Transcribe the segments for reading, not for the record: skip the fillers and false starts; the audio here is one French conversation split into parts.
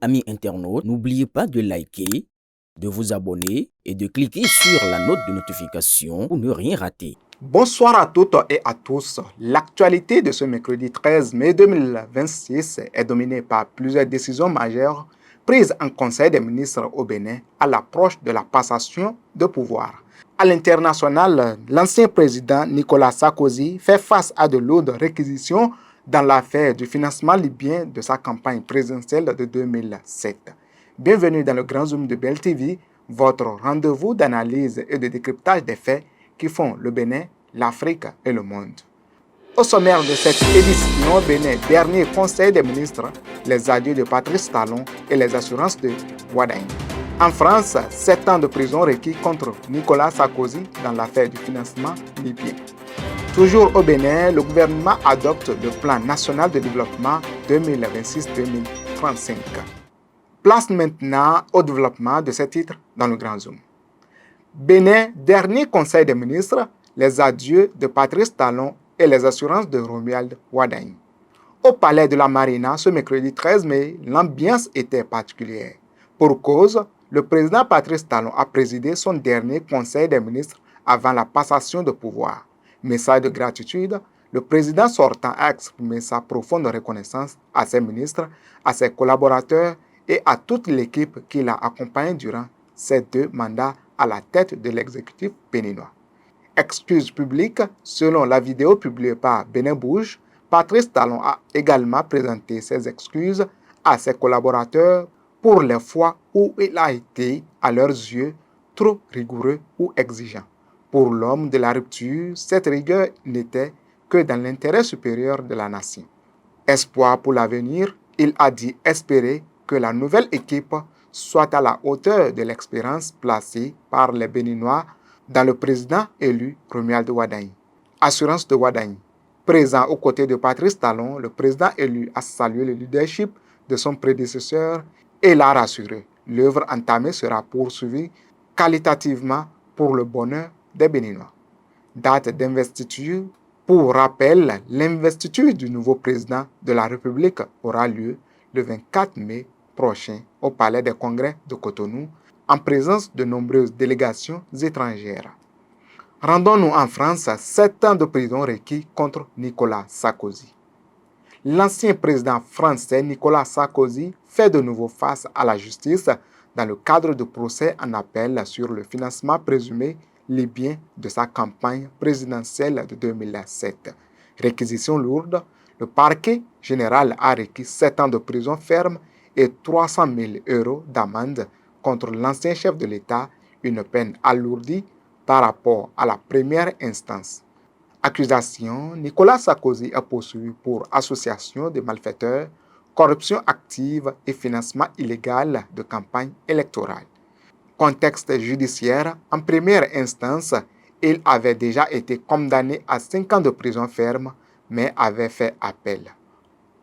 Amis internautes, n'oubliez pas de liker, de vous abonner et de cliquer sur la note de notification pour ne rien rater. Bonsoir à toutes et à tous. L'actualité de ce mercredi 13 mai 2026 est dominée par plusieurs décisions majeures prises en Conseil des ministres au Bénin à l'approche de la passation de pouvoir. À l'international, l'ancien président Nicolas Sarkozy fait face à de lourdes réquisitions dans l'affaire du financement libyen de sa campagne présidentielle de 2007. Bienvenue dans le Grand Zoom de BelTV, votre rendez-vous d'analyse et de décryptage des faits qui font le Bénin, l'Afrique et le monde. Au sommaire de cette édition au Bénin, dernier conseil des ministres, les adieux de Patrice Talon et les assurances de Wadain. En France, 7 ans de prison requis contre Nicolas Sarkozy dans l'affaire du financement libyen. Toujours au Bénin, le gouvernement adopte le plan national de développement 2026-2035. Place maintenant au développement de ces titres dans le Grand Zoom. Bénin, dernier conseil des ministres, les adieux de Patrice Talon et les assurances de Romuald Wadain. Au palais de la Marina, ce mercredi 13 mai, l'ambiance était particulière. Pour cause, le président Patrice Talon a présidé son dernier conseil des ministres avant la passation de pouvoir. Message de gratitude, le président sortant a exprimé sa profonde reconnaissance à ses ministres, à ses collaborateurs et à toute l'équipe qui l'a accompagné durant ces 2 mandats à la tête de l'exécutif béninois. Excuse publique, selon la vidéo publiée par Bénin Bouge, Patrice Talon a également présenté ses excuses à ses collaborateurs pour les fois où il a été, à leurs yeux, trop rigoureux ou exigeant. Pour l'homme de la rupture, cette rigueur n'était que dans l'intérêt supérieur de la nation. Espoir pour l'avenir, il a dit espérer que la nouvelle équipe soit à la hauteur de l'expérience placée par les Béninois dans le président élu Romuald Wadain. Assurance de Wadain. Présent aux côtés de Patrice Talon, le président élu a salué le leadership de son prédécesseur et l'a rassuré. L'œuvre entamée sera poursuivie qualitativement pour le bonheur des Béninois. Date d'investiture. Pour rappel, l'investiture du nouveau président de la République aura lieu le 24 mai prochain au Palais des Congrès de Cotonou, en présence de nombreuses délégations étrangères. Rendons-nous en France, 7 ans de prison requis contre Nicolas Sarkozy. L'ancien président français Nicolas Sarkozy fait de nouveau face à la justice dans le cadre de procès en appel sur le financement présumé libyen de sa campagne présidentielle de 2007. Réquisition lourde, le parquet général a requis 7 ans de prison ferme et 300 000 € d'amende contre l'ancien chef de l'État, une peine alourdie par rapport à la première instance. Accusation, Nicolas Sarkozy est poursuivi pour association de malfaiteurs, corruption active et financement illégal de campagne électorale. Contexte judiciaire, en première instance, il avait déjà été condamné à 5 ans de prison ferme, mais avait fait appel.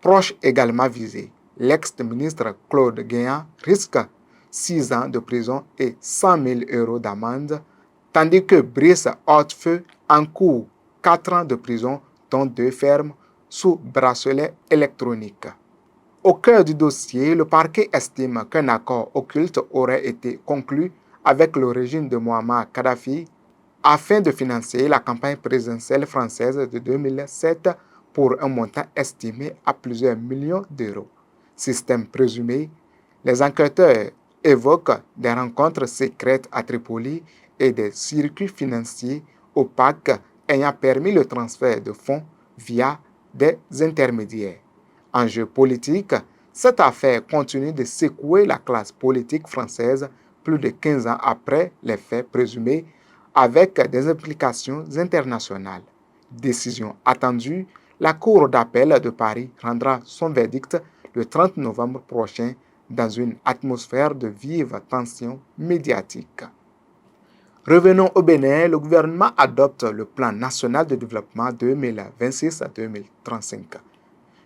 Proche également visé, l'ex-ministre Claude Guéant risque 6 ans de prison et 100 000 € d'amende, tandis que Brice Hortefeux encourt 4 ans de prison, dont 2 fermes, sous bracelet électronique. Au cœur du dossier, le parquet estime qu'un accord occulte aurait été conclu avec le régime de Muammar Kadhafi afin de financer la campagne présidentielle française de 2007 pour un montant estimé à plusieurs millions d'euros. Système présumé, les enquêteurs évoquent des rencontres secrètes à Tripoli et des circuits financiers opaques ayant permis le transfert de fonds via des intermédiaires. Enjeu politique, cette affaire continue de secouer la classe politique française plus de 15 ans après les faits présumés, avec des implications internationales. Décision attendue, la Cour d'appel de Paris rendra son verdict le 30 novembre prochain dans une atmosphère de vive tension médiatique. Revenons au Bénin, le gouvernement adopte le plan national de développement 2026-2035.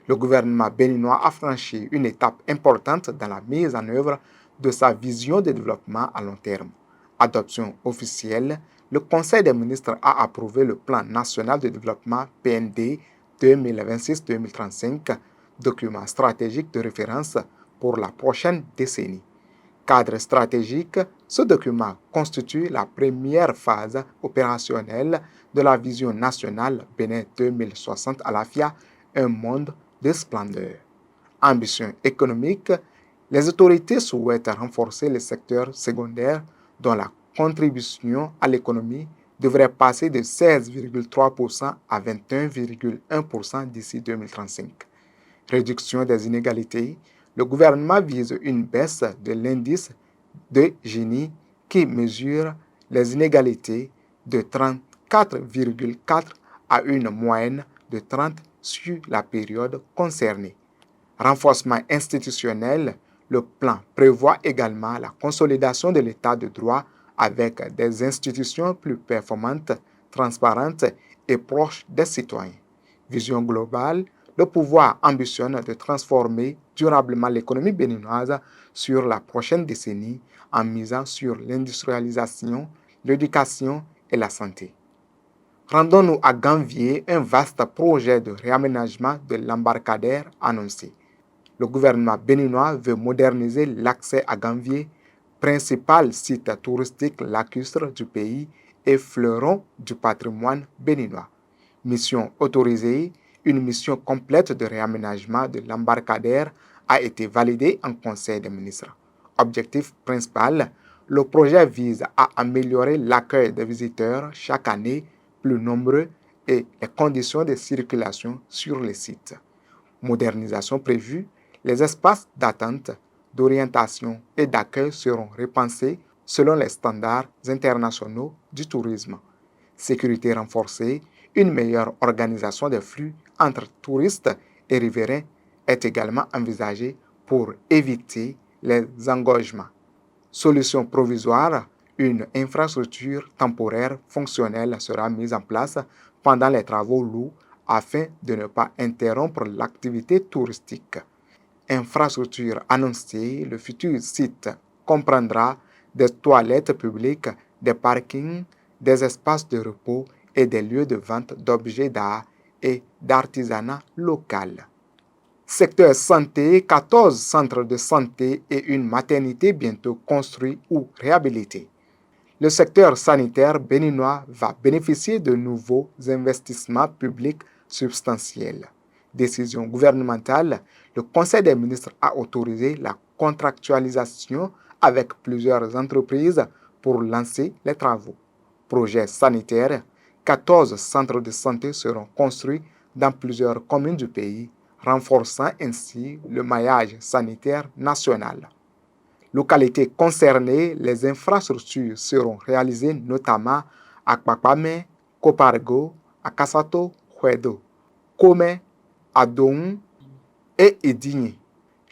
Le gouvernement béninois a franchi une étape importante dans la mise en œuvre de sa vision de développement à long terme. Adoption officielle, le Conseil des ministres a approuvé le plan national de développement PND 2026-2035, document stratégique de référence pour la prochaine décennie. Cadre stratégique, ce document constitue la première phase opérationnelle de la vision nationale Bénin 2060 à l'AFIA, un monde de splendeur. Ambition économique, les autorités souhaitent renforcer le secteur secondaire dont la contribution à l'économie devrait passer de 16,3% à 21,1% d'ici 2035. Réduction des inégalités, le gouvernement vise une baisse de l'indice de Gini qui mesure les inégalités de 34,4 à une moyenne de 30 sur la période concernée. Renforcement institutionnel, le plan prévoit également la consolidation de l'état de droit avec des institutions plus performantes, transparentes et proches des citoyens. Vision globale, le pouvoir ambitionne de transformer durablement l'économie béninoise sur la prochaine décennie en misant sur l'industrialisation, l'éducation et la santé. Rendons-nous à Ganvié un vaste projet de réaménagement de l'embarcadère annoncé. Le gouvernement béninois veut moderniser l'accès à Ganvié, principal site touristique lacustre du pays et fleuron du patrimoine béninois. Mission autorisée, une mission complète de réaménagement de l'embarcadère a été validée en Conseil des ministres. Objectif principal, le projet vise à améliorer l'accueil des visiteurs chaque année plus nombreux et les conditions de circulation sur les sites. Modernisation prévue, les espaces d'attente, d'orientation et d'accueil seront repensés selon les standards internationaux du tourisme. Sécurité renforcée, une meilleure organisation des flux entre touristes et riverains est également envisagée pour éviter les engorgements. Solution provisoire, une infrastructure temporaire fonctionnelle sera mise en place pendant les travaux lourds afin de ne pas interrompre l'activité touristique. Infrastructure annoncée, le futur site comprendra des toilettes publiques, des parkings, des espaces de repos et des lieux de vente d'objets d'art et d'artisanat local. Secteur santé, 14 centres de santé et une maternité bientôt construits ou réhabilités. Le secteur sanitaire béninois va bénéficier de nouveaux investissements publics substantiels. Décision gouvernementale, le Conseil des ministres a autorisé la contractualisation avec plusieurs entreprises pour lancer les travaux. Projet sanitaire, 14 centres de santé seront construits dans plusieurs communes du pays, renforçant ainsi le maillage sanitaire national. Localités concernées, les infrastructures seront réalisées notamment à Kpakpame, Kopargo, à Kassato, Huedo, Kome, Adoum et Idigne.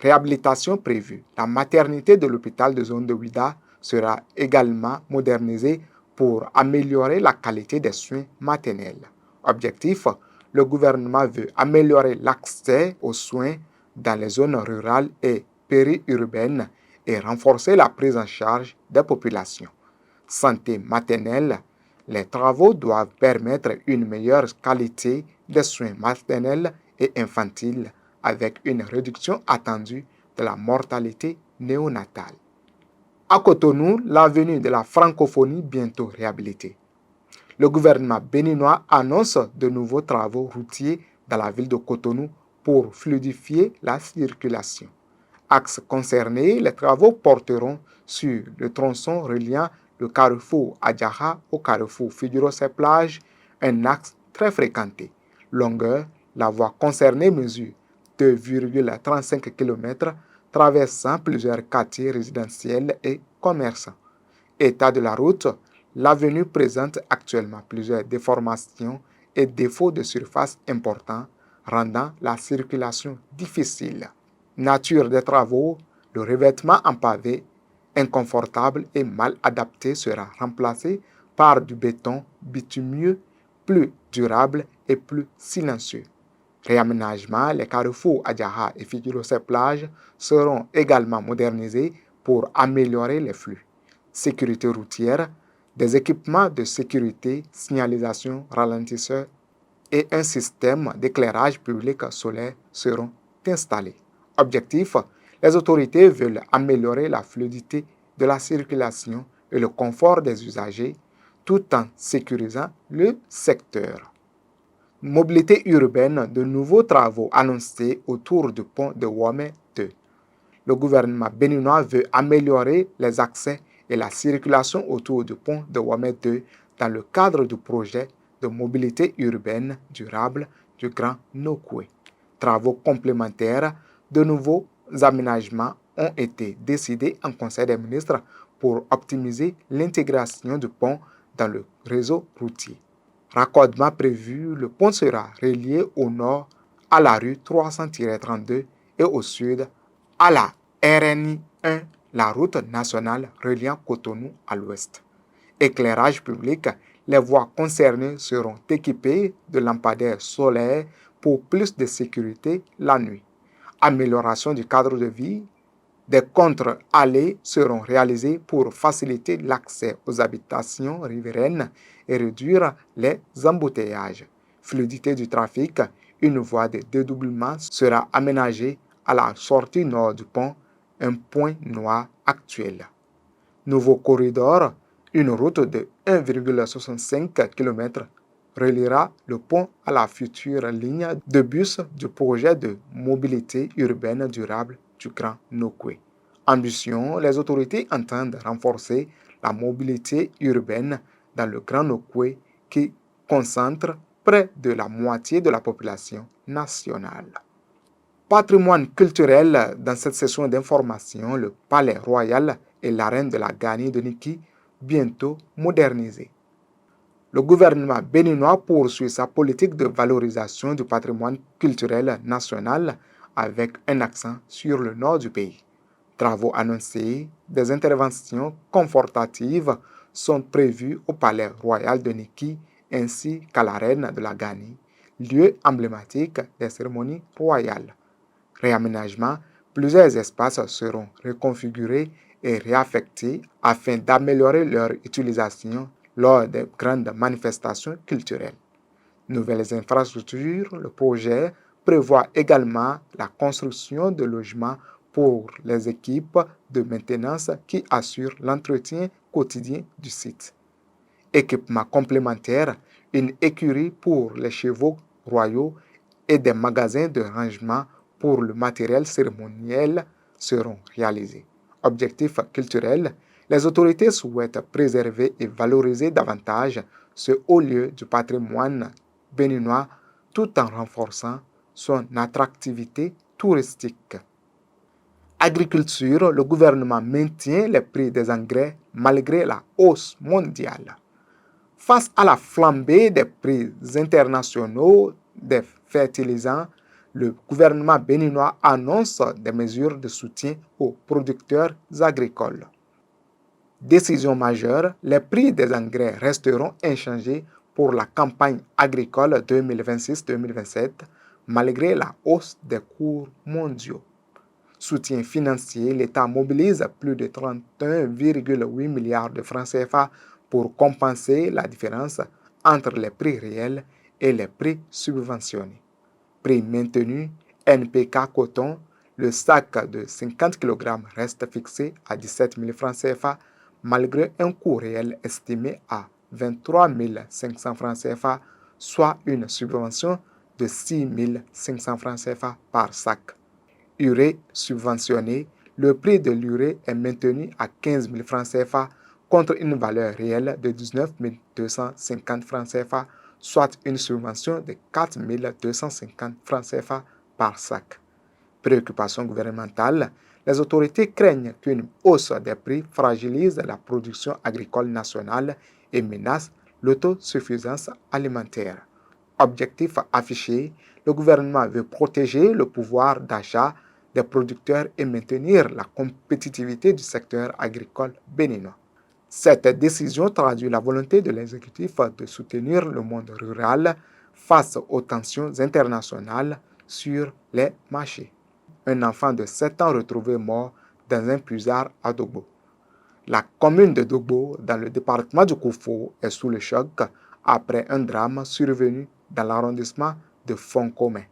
Réhabilitation prévue. La maternité de l'hôpital de zone de Ouida sera également modernisée pour améliorer la qualité des soins maternels. Objectif, le gouvernement veut améliorer l'accès aux soins dans les zones rurales et périurbaines et renforcer la prise en charge des populations. Santé maternelle, les travaux doivent permettre une meilleure qualité des soins maternels et infantiles avec une réduction attendue de la mortalité néonatale. À Cotonou, l'avenue de la francophonie bientôt réhabilitée. Le gouvernement béninois annonce de nouveaux travaux routiers dans la ville de Cotonou pour fluidifier la circulation. Axes concernés, les travaux porteront sur le tronçon reliant le carrefour Adjaha au carrefour Figueroa-Plage, un axe très fréquenté. Longueur, la voie concernée mesure 2,35 km, traversant plusieurs quartiers résidentiels et commerçants. État de la route, l'avenue présente actuellement plusieurs déformations et défauts de surface importants, rendant la circulation difficile. Nature des travaux, le revêtement en pavé, inconfortable et mal adapté sera remplacé par du béton bitumineux, plus durable et plus silencieux. Réaménagement, les carrefours Adjaha et Figueroa-Plage seront également modernisés pour améliorer les flux. Sécurité routière, des équipements de sécurité, signalisation, ralentisseurs et un système d'éclairage public solaire seront installés. Objectif, Les autorités veulent améliorer la fluidité de la circulation et le confort des usagers tout en sécurisant le secteur. Mobilité urbaine, de nouveaux travaux annoncés autour du pont de Wamé 2. Le gouvernement béninois veut améliorer les accès et la circulation autour du pont de Wamé 2 dans le cadre du projet de mobilité urbaine durable du Grand Nokoué. Travaux complémentaires, de nouveaux aménagements ont été décidés en Conseil des ministres pour optimiser l'intégration du pont dans le réseau routier. Raccordement prévu, le pont sera relié au nord à la rue 300-32 et au sud à la RNI 1, la route nationale reliant Cotonou à l'ouest. Éclairage public, les voies concernées seront équipées de lampadaires solaires pour plus de sécurité la nuit. Amélioration du cadre de vie, des contre-allées seront réalisés pour faciliter l'accès aux habitations riveraines et réduire les embouteillages. Fluidité du trafic, une voie de dédoublement sera aménagée à la sortie nord du pont, un point noir actuel. Nouveau corridor, une route de 1,65 km reliera le pont à la future ligne de bus du projet de mobilité urbaine durable du Grand Nokoué. Ambition, les autorités entendent renforcer la mobilité urbaine dans le Grand Nokoué qui concentre près de la moitié de la population nationale. Patrimoine culturel, dans cette session d'information, le Palais Royal et l'arène de la Gani de Niki, bientôt modernisés. Le gouvernement béninois poursuit sa politique de valorisation du patrimoine culturel national avec un accent sur le nord du pays. Travaux annoncés, des interventions confortatives sont prévues au Palais Royal de Niki ainsi qu'à l'arène de la Gani, lieu emblématique des cérémonies royales. Réaménagement, plusieurs espaces seront reconfigurés et réaffectés afin d'améliorer leur utilisation lors des grandes manifestations culturelles. Nouvelles infrastructures, le projet prévoit également la construction de logements pour les équipes de maintenance qui assurent l'entretien quotidien du site. Équipements complémentaires, une écurie pour les chevaux royaux et des magasins de rangement pour le matériel cérémoniel seront réalisés. Objectif culturel, les autorités souhaitent préserver et valoriser davantage ce haut lieu du patrimoine béninois tout en renforçant son attractivité touristique. Agriculture, le gouvernement maintient les prix des engrais malgré la hausse mondiale. Face à la flambée des prix internationaux des fertilisants, le gouvernement béninois annonce des mesures de soutien aux producteurs agricoles. Décision majeure, les prix des engrais resteront inchangés pour la campagne agricole 2026-2027, malgré la hausse des cours mondiaux. Soutien financier, l'État mobilise plus de 31,8 milliards de francs CFA pour compenser la différence entre les prix réels et les prix subventionnés. Prix maintenu, NPK coton, le sac de 50 kg reste fixé à 17 000 francs CFA malgré un coût réel estimé à 23 500 francs CFA, soit une subvention de 6 500 francs CFA par sac. Urée subventionnée, le prix de l'urée est maintenu à 15 000 francs CFA contre une valeur réelle de 19 250 francs CFA, soit une subvention de 4 250 francs CFA par sac. Préoccupation gouvernementale, les autorités craignent qu'une hausse des prix fragilise la production agricole nationale et menace l'autosuffisance alimentaire. Objectif affiché, le gouvernement veut protéger le pouvoir d'achat des producteurs et maintenir la compétitivité du secteur agricole béninois. Cette décision traduit la volonté de l'exécutif de soutenir le monde rural face aux tensions internationales sur les marchés. Un enfant de 7 ans retrouvé mort dans un puisard à Dogbo. La commune de Dogbo, dans le département du Koufou, est sous le choc après un drame survenu dans l'arrondissement de Foncomé.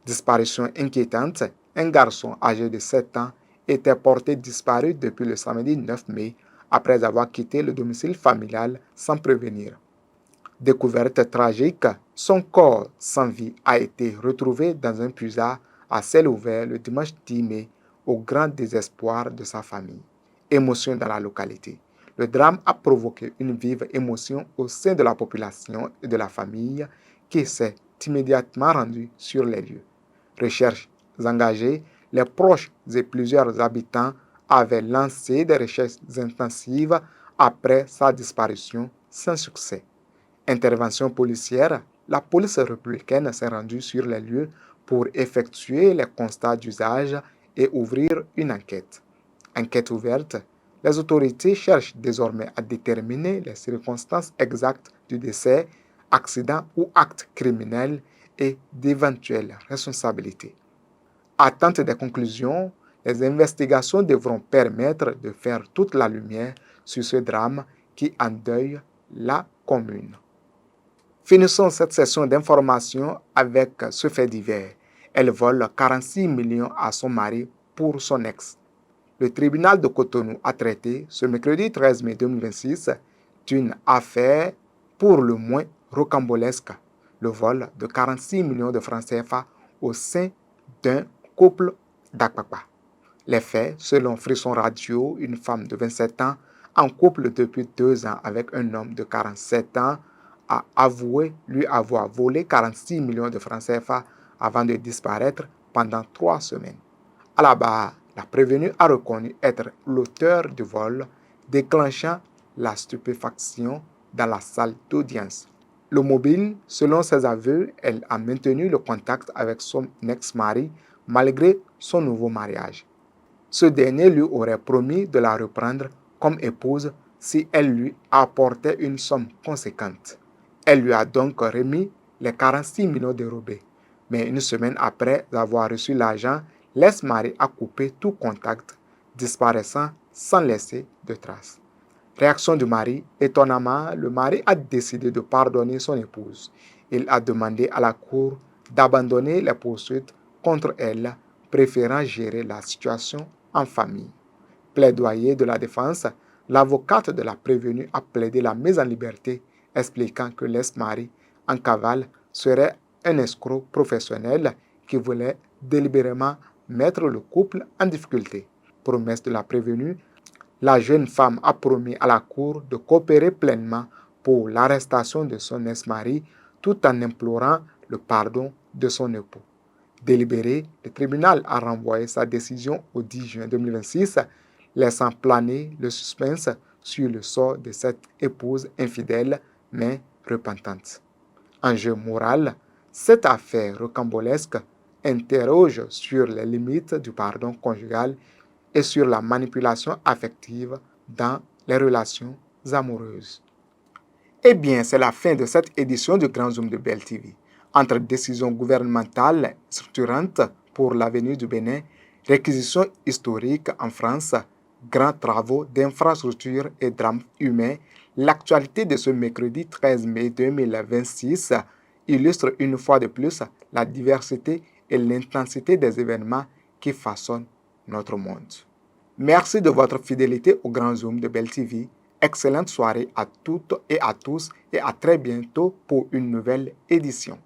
Disparition inquiétante, un garçon âgé de 7 ans était porté disparu depuis le samedi 9 mai après avoir quitté le domicile familial sans prévenir. Découverte tragique, son corps sans vie a été retrouvé dans un puisard à ciel ouvert le dimanche 10 mai au grand désespoir de sa famille. Émotion dans la localité. Le drame a provoqué une vive émotion au sein de la population et de la famille qui s'est immédiatement rendue sur les lieux. Recherches engagées, les proches et plusieurs habitants avaient lancé des recherches intensives après sa disparition sans succès. Intervention policière, la police républicaine s'est rendue sur les lieux pour effectuer les constats d'usage et ouvrir une enquête. Enquête ouverte, les autorités cherchent désormais à déterminer les circonstances exactes du décès, accident ou acte criminel et d'éventuelles responsabilités. Attente des conclusions, les investigations devront permettre de faire toute la lumière sur ce drame qui endeuille la commune. Finissons cette session d'information avec ce fait divers. Elle vole 46 millions à son mari pour son ex. Le tribunal de Cotonou a traité ce mercredi 13 mai 2026 d'une affaire pour le moins rocambolesque, le vol de 46 millions de francs CFA au sein d'un couple d'Akpakpa. Les faits, selon Frisson Radio, une femme de 27 ans, en couple depuis 2 ans avec un homme de 47 ans, a avoué lui avoir volé 46 millions de francs CFA avant de disparaître pendant 3 semaines. À la barre, la prévenue a reconnu être l'auteur du vol, déclenchant la stupéfaction dans la salle d'audience. Le mobile, selon ses aveux, elle a maintenu le contact avec son ex-mari malgré son nouveau mariage. Ce dernier lui aurait promis de la reprendre comme épouse si elle lui apportait une somme conséquente. Elle lui a donc remis les 46 millions dérobés. Mais une semaine après avoir reçu l'argent, l'ex-mari a coupé tout contact, disparaissant sans laisser de traces. Réaction du mari, étonnamment, le mari a décidé de pardonner son épouse. Il a demandé à la cour d'abandonner les poursuites contre elle, préférant gérer la situation en famille. Plaidoyer de la défense, l'avocate de la prévenue a plaidé la mise en liberté, expliquant que l'ex-mari en cavale serait un escroc professionnel qui voulait délibérément mettre le couple en difficulté. Promesse de la prévenue, la jeune femme a promis à la cour de coopérer pleinement pour l'arrestation de son ex-mari tout en implorant le pardon de son époux. Délibéré, le tribunal a renvoyé sa décision au 10 juin 2026, laissant planer le suspense sur le sort de cette épouse infidèle mais repentante. Enjeu moral, cette affaire rocambolesque interroge sur les limites du pardon conjugal et sur la manipulation affective dans les relations amoureuses. Eh bien, c'est la fin de cette édition du Grand Zoom de Bell TV. Entre décisions gouvernementales structurantes pour l'avenir du Bénin, réquisitions historiques en France, grands travaux d'infrastructures et drames humains, l'actualité de ce mercredi 13 mai 2026 illustre une fois de plus la diversité et l'intensité des événements qui façonnent notre monde. Merci de votre fidélité au Grand Zoom de Bell TV. Excellente soirée à toutes et à tous et à très bientôt pour une nouvelle édition.